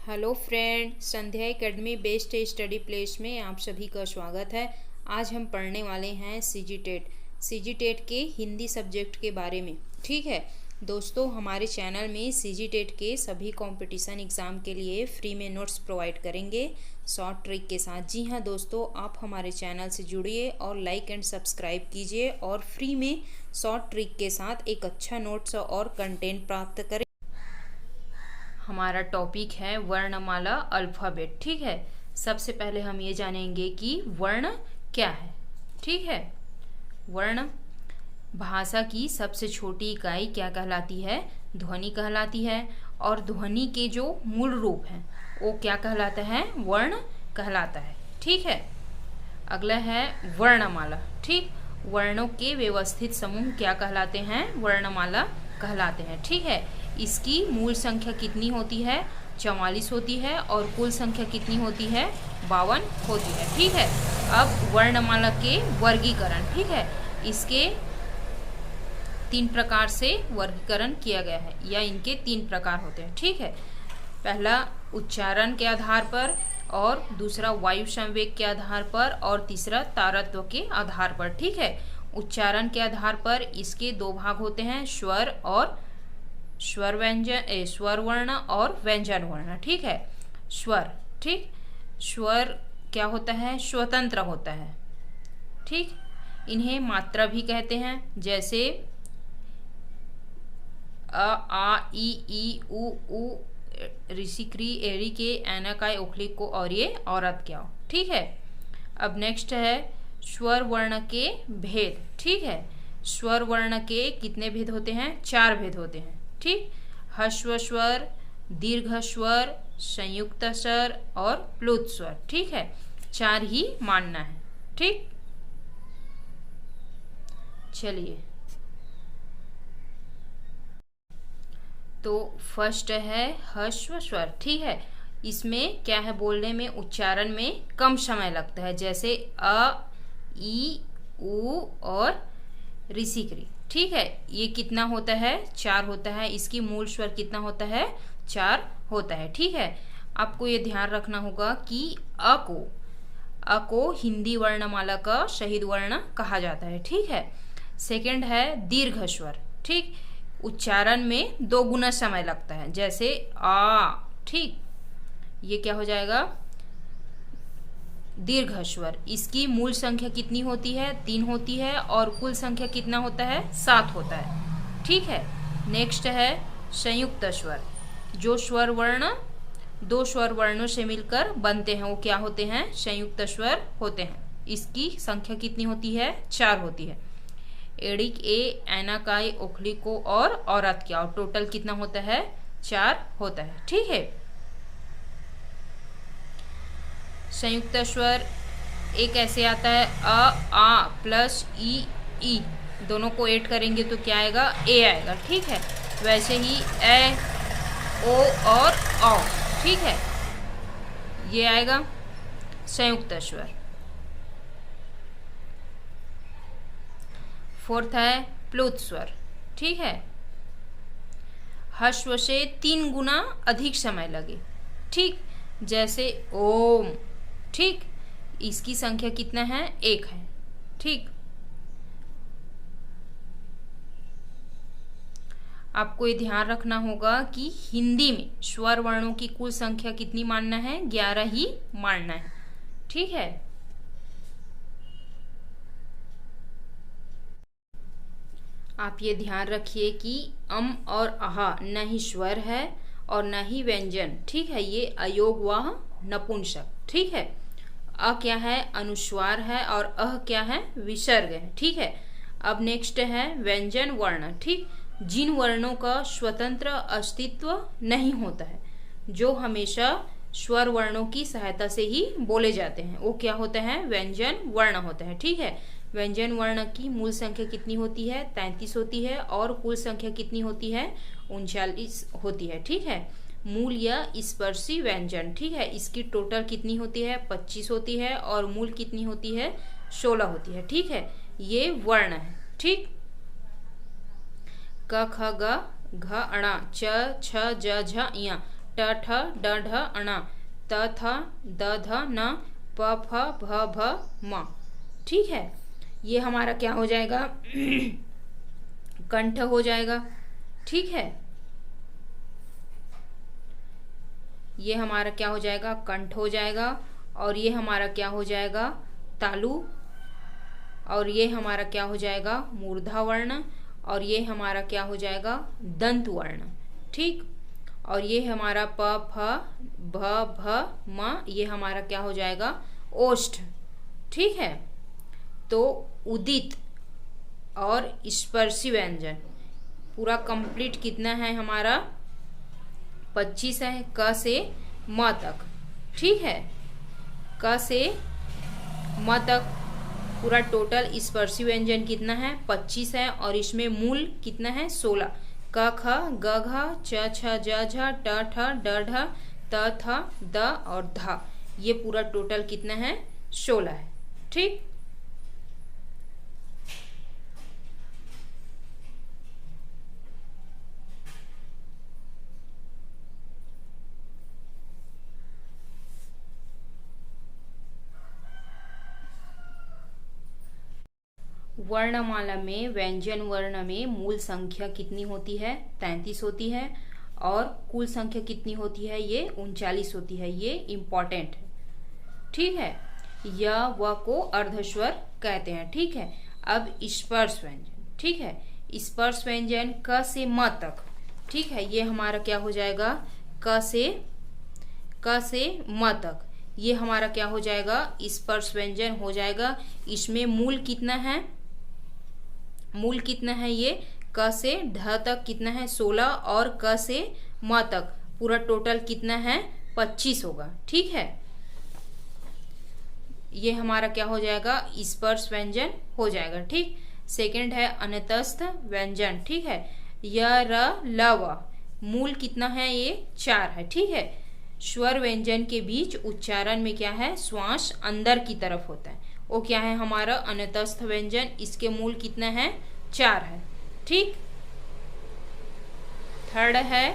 Hello friend, संध्या academy best study place में आप सभी का स्वागत है। आज हम पढ़ने वाले हैं सीजी टेट के हिंदी सब्जेक्ट के बारे में। ठीक है दोस्तों, हमारे चैनल में सीजी टेट के सभी कंपटीशन एग्ज़ाम के लिए फ्री में नोट्स प्रोवाइड करेंगे शॉर्ट ट्रिक के साथ। जी हाँ दोस्तों, आप हमारे चैनल से जुड़िए और लाइक एंड सब्सक्राइब कीजिए और फ्री में शॉर्ट ट्रिक के साथ एक अच्छा नोट्स और कंटेंट प्राप्त करें। हमारा टॉपिक है वर्णमाला अल्फ़ाबेट। ठीक है, सबसे पहले हम ये जानेंगे कि वर्ण क्या है। ठीक है, वर्ण भाषा की सबसे छोटी इकाई क्या कहलाती है? ध्वनि कहलाती है। और ध्वनि के जो मूल रूप हैं वो क्या कहलाता है? वर्ण कहलाता है। ठीक है, अगला है वर्णमाला। ठीक, वर्णों के व्यवस्थित समूह क्या कहलाते हैं? वर्णमाला कहलाते हैं। ठीक है, इसकी मूल संख्या कितनी होती है? 44 होती है। और कुल संख्या कितनी होती है? 52 होती है। ठीक है, अब वर्णमाला के वर्गीकरण। ठीक है, इसके 3 प्रकार से वर्गीकरण किया गया है, या इनके 3 प्रकार होते हैं। ठीक है, पहला उच्चारण के आधार पर, और दूसरा वायु संवेग के आधार पर, और तीसरा तारत्व के आधार पर। ठीक है, उच्चारण के आधार पर इसके 2 भाग होते हैं, स्वर और स्वर व्यंजन, स्वर वर्ण और व्यंजन वर्ण। ठीक है, स्वर। ठीक, स्वर क्या होता है? स्वतंत्र होता है। ठीक, इन्हें मात्रा भी कहते हैं, जैसे अ, आ, ई, उ, ऋषि क्री, एरी के, ऐना काय, ओखलिक को, और ये औरत क्या हो। ठीक है, अब नेक्स्ट है स्वर वर्ण के भेद। ठीक है, स्वर वर्ण के कितने भेद होते हैं? 4 भेद होते हैं। ठीक, ह्रस्व स्वर, दीर्घ स्वर, संयुक्त स्वर और प्लुत स्वर। ठीक है, 4 ही मानना है। ठीक, चलिए तो फर्स्ट है ह्रस्व स्वर। ठीक है, इसमें क्या है? बोलने में, उच्चारण में कम समय लगता है, जैसे अ, ई, उ और ऋषिक्री। ठीक है, ये कितना होता है? 4 होता है। इसकी मूल स्वर कितना होता है? 4 होता है। ठीक है, आपको ये ध्यान रखना होगा कि अ को हिंदी वर्णमाला का शहीद वर्ण कहा जाता है। ठीक है, सेकंड है दीर्घ स्वर। ठीक, उच्चारण में 2 गुना समय लगता है, जैसे आ। ठीक, ये क्या हो जाएगा? दीर्घ स्वर। इसकी मूल संख्या कितनी होती है? 3 होती है। और कुल संख्या कितना होता है? 7 होता है। ठीक है, नेक्स्ट है संयुक्त स्वर। जो स्वर वर्ण 2 स्वर वर्णों से मिलकर बनते हैं वो क्या होते हैं? संयुक्त स्वर होते हैं। इसकी संख्या कितनी होती है? 4 होती है। एड़िक, ए, ऐना काय, ओखली को और औरत क्या, और टोटल कितना होता है? 4 होता है। ठीक है, संयुक्त स्वर एक ऐसे आता है आ प्लस ई, दोनों को ऐड करेंगे तो क्या आएगा? ए आएगा। ठीक है, वैसे ही ए, ओ और औ। ठीक है, ये आएगा संयुक्त स्वर। फोर्थ है प्लुत स्वर। ठीक है, ह्रस्व से 3 गुना अधिक समय लगे। ठीक, जैसे ओम। ठीक, इसकी संख्या कितना है? 1 है। ठीक, आपको ये ध्यान रखना होगा कि हिंदी में स्वर वर्णों की कुल संख्या कितनी मानना है? 11 ही मानना है। ठीक है, आप ये ध्यान रखिए कि अम और अहा न ही स्वर है और न ही व्यंजन। ठीक है, ये अयोग व नपुंसक। ठीक है, अ क्या है? अनुस्वार है। और अह क्या है? विसर्ग है। ठीक है, अब नेक्स्ट है व्यंजन वर्ण। ठीक, जिन वर्णों का स्वतंत्र अस्तित्व नहीं होता है, जो हमेशा स्वर वर्णों की सहायता से ही बोले जाते हैं, वो क्या होता है? व्यंजन वर्ण होता है। ठीक है, व्यंजन वर्ण की मूल संख्या कितनी होती है? 33 होती है। और कुल संख्या कितनी होती है? 39 होती है। ठीक है, मूल या स्पर्शी व्यंजन। ठीक है, इसकी टोटल कितनी होती है? 25 होती है। और मूल कितनी होती है? 16 होती है। ठीक है, ये वर्ण है। ठीक, क, ख, ग, घ, ण, च, छ, ज, झ, ञ ट ठ ड ढ ण, त थ द ध न, प फ भ भ म। ठीक है, ये हमारा क्या हो जाएगा? कंठ हो जाएगा। ठीक है, ये हमारा क्या हो जाएगा? कंठ हो जाएगा। और ये हमारा क्या हो जाएगा? तालु। और ये हमारा क्या हो जाएगा? मूर्धा वर्ण। और ये हमारा क्या हो जाएगा? दंत वर्ण। ठीक, और ये हमारा प फ भ भ म, ये हमारा क्या हो जाएगा? ओष्ठ। ठीक है, तो उदित और स्पर्शी व्यंजन पूरा कंप्लीट कितना है हमारा? 25 है, क से म तक। ठीक है, क से म तक पूरा टोटल स्पर्शी व्यंजन कितना है? 25 है। और इसमें मूल कितना है? 16। क ख ग घ च छ ज झ ट ठ ड ढ त थ द और ध, ये पूरा टोटल कितना है? 16 है। ठीक, वर्णमाला में व्यंजन वर्ण में मूल संख्या कितनी होती है? 33 होती है। और कुल संख्या कितनी होती है? ये 39 होती है। ये इम्पॉर्टेंट है। ठीक है, य व को अर्धस्वर कहते हैं। ठीक है, अब स्पर्श व्यंजन। ठीक है, स्पर्श व्यंजन क से म तक। ठीक है, ये हमारा क्या हो जाएगा? क से म तक, ये हमारा क्या हो जाएगा? स्पर्श व्यंजन हो जाएगा। इसमें मूल कितना है? मूल कितना है? ये क से ढ तक कितना है? 16। और क से म तक पूरा टोटल कितना है? 25 होगा। ठीक है, ये हमारा क्या हो जाएगा? स्पर्श व्यंजन हो जाएगा। ठीक, सेकंड है अनतस्थ व्यंजन। ठीक है, य र ल व, मूल कितना है? ये 4 है। ठीक है, स्वर व्यंजन के बीच उच्चारण में क्या है? श्वास अंदर की तरफ होता है, वो क्या है? हमारा अनतस्थ व्यंजन। इसके मूल कितना है? 4 है। ठीक, थर्ड है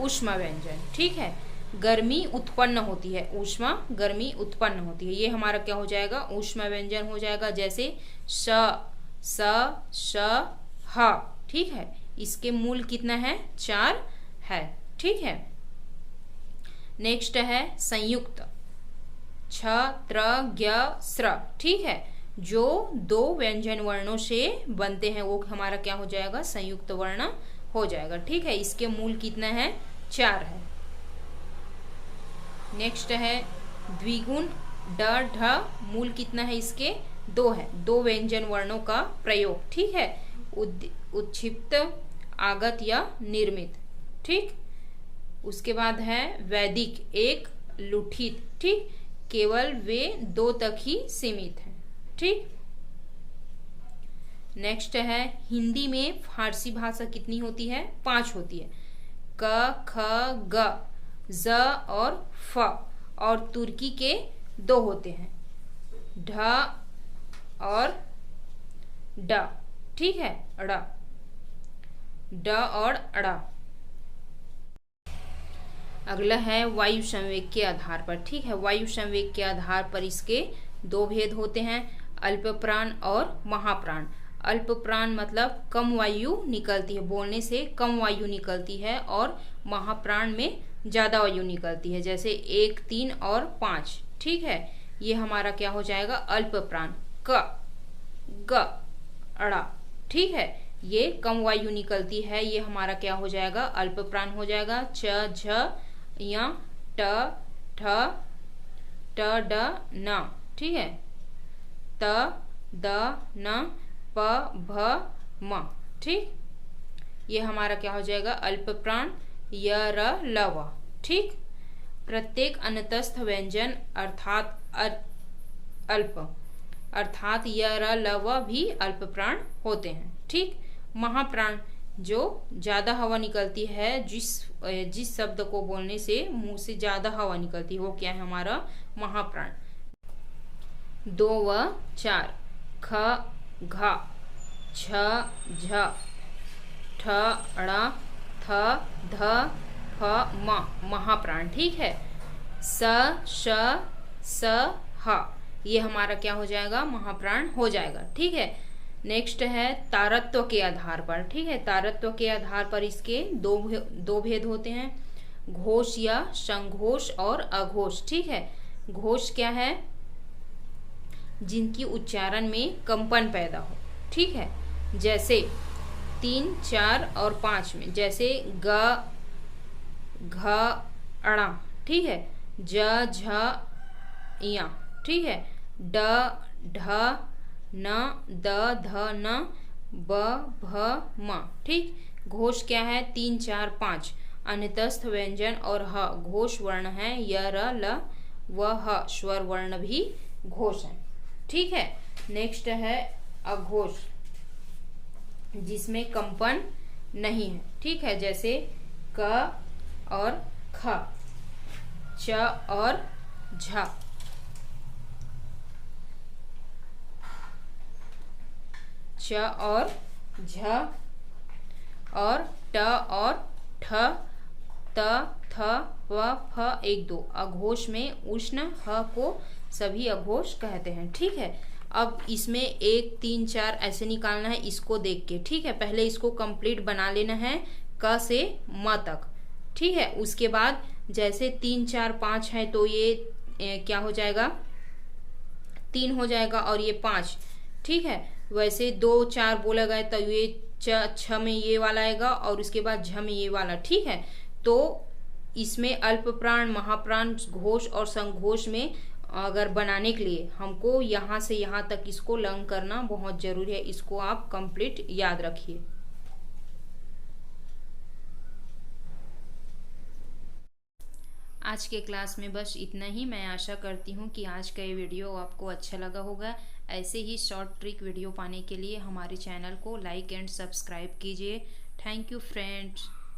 ऊष्मा व्यंजन। ठीक है, गर्मी उत्पन्न होती है। ऊष्मा गर्मी उत्पन्न होती है, ये हमारा क्या हो जाएगा? ऊष्मा व्यंजन हो जाएगा। जैसे स स श ह। ठीक है, इसके मूल कितना है? 4 है। ठीक है, नेक्स्ट है संयुक्त छ त्र ज्ञ स्र। ठीक है, जो 2 व्यंजन वर्णों से बनते हैं वो हमारा क्या हो जाएगा? संयुक्त वर्ण हो जाएगा। ठीक है, इसके मूल कितना है? 4 है। नेक्स्ट है द्विगुण ड ढ, मूल कितना है इसके? 2 है। 2 व्यंजन वर्णों का प्रयोग। ठीक है, उत्क्षिप्त, आगत या निर्मित। ठीक, उसके बाद है वैदिक, एक लुठित। ठीक, केवल वे 2 तक ही सीमित है। ठीक, नेक्स्ट है हिंदी में फारसी भाषा कितनी होती है? 5 होती है। क ख ग ज और फ। और तुर्की के 2 होते हैं, ढ और ड। ठीक है, ड़, ड और अड़ा। अगला है वायु संवेग के आधार पर। ठीक है, वायु संवेग के आधार पर इसके 2 भेद होते हैं, अल्प प्राण और महाप्राण। अल्प प्राण मतलब कम वायु निकलती है, बोलने से कम वायु निकलती है। और महाप्राण में ज्यादा वायु निकलती है, जैसे 1, 3 और 5। ठीक है, ये हमारा क्या हो जाएगा? अल्प प्राण। क ग अड़ा। ठीक है, ये कम वायु निकलती है, ये हमारा क्या हो जाएगा? अल्प प्राण हो जाएगा। च झ या ट ठ ट ड न। ठीक है, त द न प भ म। ठीक, ये हमारा क्या हो जाएगा? अल्प प्राण। य र ल व। ठीक, प्रत्येक अनतस्थ व्यंजन अर्थात अल्प, अर्थात य र ल व भी अल्प प्राण होते हैं। ठीक, महाप्राण जो ज्यादा हवा निकलती है, जिस शब्द को बोलने से मुंह से ज्यादा हवा निकलती है, वो क्या है? हमारा महाप्राण। 2 व 4 ख घ छ झ ठ ड़ थ ध फ म महाप्राण। ठीक है, स श स ह ये हमारा क्या हो जाएगा, महाप्राण हो जाएगा। ठीक है, नेक्स्ट है तारत्व के आधार पर। ठीक है, तारत्व के आधार पर इसके दो भेद होते हैं, घोष या संघोष और अघोष। ठीक है, घोष क्या है, जिनकी उच्चारण में कंपन पैदा हो। ठीक है, जैसे 3, 4 और 5 में, जैसे ग घ अणा। ठीक है, ज झ या। ठीक है, ड ढ न द ध न ब भ म। ठीक, घोष क्या है, 3, 4, 5 अन्यतस्थ व्यंजन और ह घोष वर्ण है, य र ल व ह स्वर वर्ण भी घोष है। ठीक है, नेक्स्ट है अघोष, जिसमें कंपन नहीं है। ठीक है, जैसे क और ख, च और झ, च और झ और ट और ठ, त थ व फ 1 2। अघोष में उष्ण ह को सभी अघोष कहते हैं। ठीक है, अब इसमें 1 3 4 ऐसे निकालना है इसको देख के। ठीक है, पहले इसको कंप्लीट बना लेना है क से म तक। ठीक है, उसके बाद जैसे 3 4 5 है तो ये क्या हो जाएगा, 3 हो जाएगा और ये 5। ठीक है, वैसे 2 4 बोला गया तो ये छ में ये वाला आएगा और उसके बाद झ में ये वाला। ठीक है, तो इसमें अल्प प्राण, महाप्राण, घोष और संघोष में अगर बनाने के लिए हमको यहाँ से यहाँ तक इसको लंग करना बहुत जरूरी है। इसको आप कंप्लीट याद रखिए। आज के क्लास में बस इतना ही। मैं आशा करती हूँ कि आज का ये वीडियो आपको अच्छा लगा होगा। ऐसे ही शॉर्ट ट्रिक वीडियो पाने के लिए हमारे चैनल को लाइक एंड सब्सक्राइब कीजिए। Thank you friends.